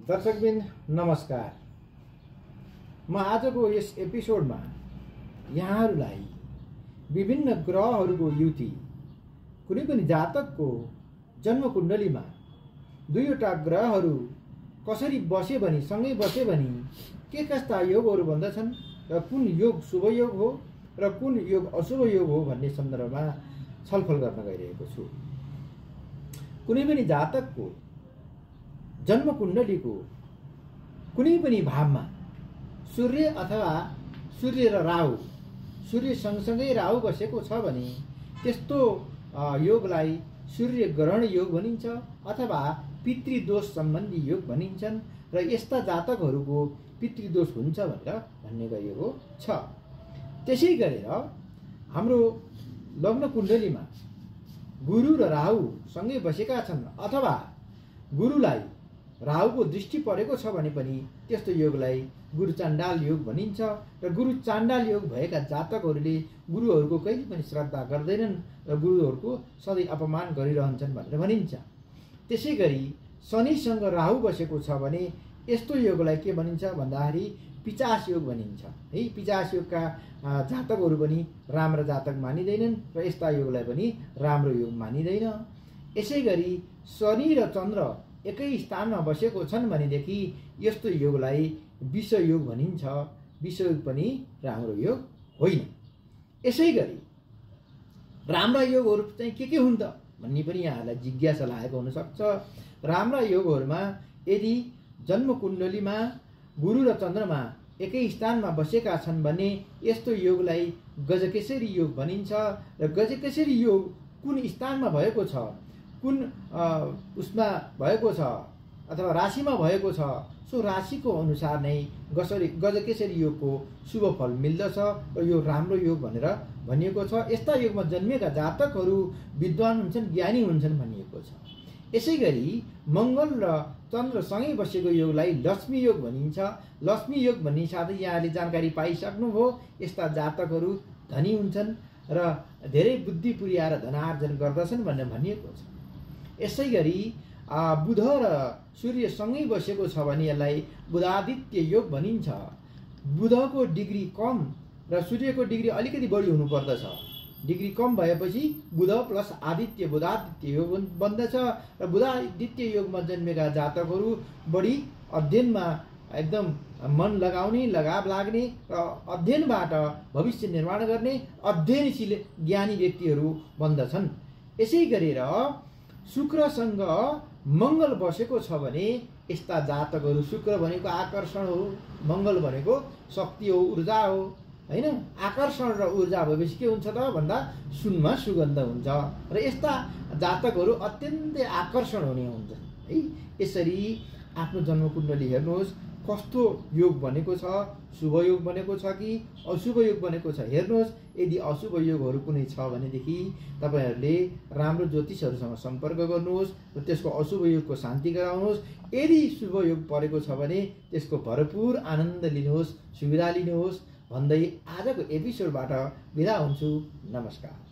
दर्शकबिन नमस्कार। म आजको यस एपिसोडमा यहाँहरूलाई विभिन्न ग्रहहरूको युति कुनै पनि जातकको जन्मकुण्डलीमा दुईवटा ग्रहहरू कसरी बसे भने सँगै बसे भने के कस्ता योगहरू बन्दछन् र कुन योग शुभ योग हो र कुन योग अशुभ योग हो भन्ने सन्दर्भमा छलफल गर्न गइरहेको छु। कुनै पनि जातकको जन्मकुण्डलीको कुनै पनि भावमा सूर्य अथवा सूर्य र राहु, सूर्य सँगसँगै राहु बसेको छ भने त्यस्तो योगलाई सूर्य ग्रहण योग भनिन्छ अथवा पितृदोष सम्बन्धी योग भनिन्छन् र यस्ता जातकहरूको पितृदोष हुन्छ भनेर भन्ने गरिएको छ। त्यसै गरेर हाम्रो लग्न कुण्डलीमा गुरु र राहु सँगै बसेका छन् अथवा गुरुलाई राहुको दृष्टि परेको छ भने पनि त्यस्तो योगलाई गुरु चाण्डाल योग भनिन्छ र गुरु चाण्डाल योग भएका जातकहरूले गुरुहरूको कहिले पनि श्रद्धा गर्दैनन् र गुरुहरूको सधैँ अपमान गरिरहन्छन् भनेर भनिन्छ। त्यसै गरी शनिसँग राहु बसेको छ भने यस्तो योगलाई के भनिन्छ भन्दाखेरि पिचास योग भनिन्छ है। पिचास योगका जातकहरू पनि राम्रो जातक मानिँदैनन् र यस्ता योगलाई पनि राम्रो योग मानिँदैन। यसै गरी शनि र चन्द्र एकै स्थानमा बसेको छन् भनेदेखि यस्तो योगलाई विष योग भनिन्छ। विष योग पनि राम्रो योग होइन। यसै गरी राम्रा योगहरू चाहिँ के हुन् त भन्ने पनि यहाँहरूलाई जिज्ञासा लागेको हुनसक्छ। राम्रा योगहरूमा यदि जन्मकुण्डलीमा गुरु र चन्द्रमा एकै स्थानमा बसेका छन् भने यस्तो योगलाई गजकेसरी योग भनिन्छ र गजकेसरी योग कुन स्थानमा भएको छ, कुन उसमा भएको छ अथवा राशिमा भएको छ, सो राशिको अनुसार नै गजकेसरी योगको शुभ फल मिल्दछ र यो राम्रो योग भनेर भनिएको छ। यस्ता योगमा जन्मेका जातकहरू विद्वान हुन्छन्, ज्ञानी हुन्छन् भनिएको छ। यसै गरी मङ्गल र चन्द्र सँगै बसेको योगलाई लक्ष्मी योग भनिन्छ। लक्ष्मी योग भन्ने साथै यहाँले जानकारी पाइसक्नुभयो। यस्ता जातकहरू धनी हुन्छन् र धेरै बुद्धि पुर्याएर धनार्जन गर्दछन् भनेर भनिएको छ। यसै गरी बुध र सूर्य सँगै बसेको छ भने यसलाई बुधादित्य योग भनिन्छ। बुधको डिग्री कम र सूर्यको डिग्री अलिकति बढी हुनुपर्दछ। डिग्री कम भएपछि बुध प्लस आदित्य बुधादित्य योग बन्दछ र बुधादित्य योगमा जन्मेका जातकहरू बढी अध्ययनमा एकदम मन लगाउने, लगाव लाग्ने र अध्ययनबाट भविष्य निर्माण गर्ने अध्ययनशील ज्ञानी व्यक्तिहरू बन्दछन्। यसै गरेर शुक्रसँग मङ्गल बसेको छ भने यस्ता जातकहरू, शुक्र भनेको आकर्षण हो, मङ्गल भनेको शक्ति हो, ऊर्जा हो हैन। आकर्षण र ऊर्जा भएपछि के हुन्छ त भन्दा सुनमा सुगन्ध हुन्छ र यस्ता जातकहरू अत्यन्तै आकर्षण हुने हुन्छ है। यसरी आफ्नो जन्मकुण्डली हेर्नुहोस् कस्तो योग बनेको छ, शुभ योग बनेको छ कि अशुभ योग बनेको छ हेर्नुहोस्। यदि अशुभ योगहरू कुनै छ भनेदेखि तपाईँहरूले राम्रो ज्योतिषहरूसँग सम्पर्क गर्नुहोस् र त्यसको अशुभ योगको शान्ति गराउनुहोस्। यदि शुभ योग परेको छ भने त्यसको भरपूर आनन्द लिनुहोस्, सुविधा लिनुहोस् भन्दै आजको एपिसोडबाट बिदा हुन्छु। नमस्कार।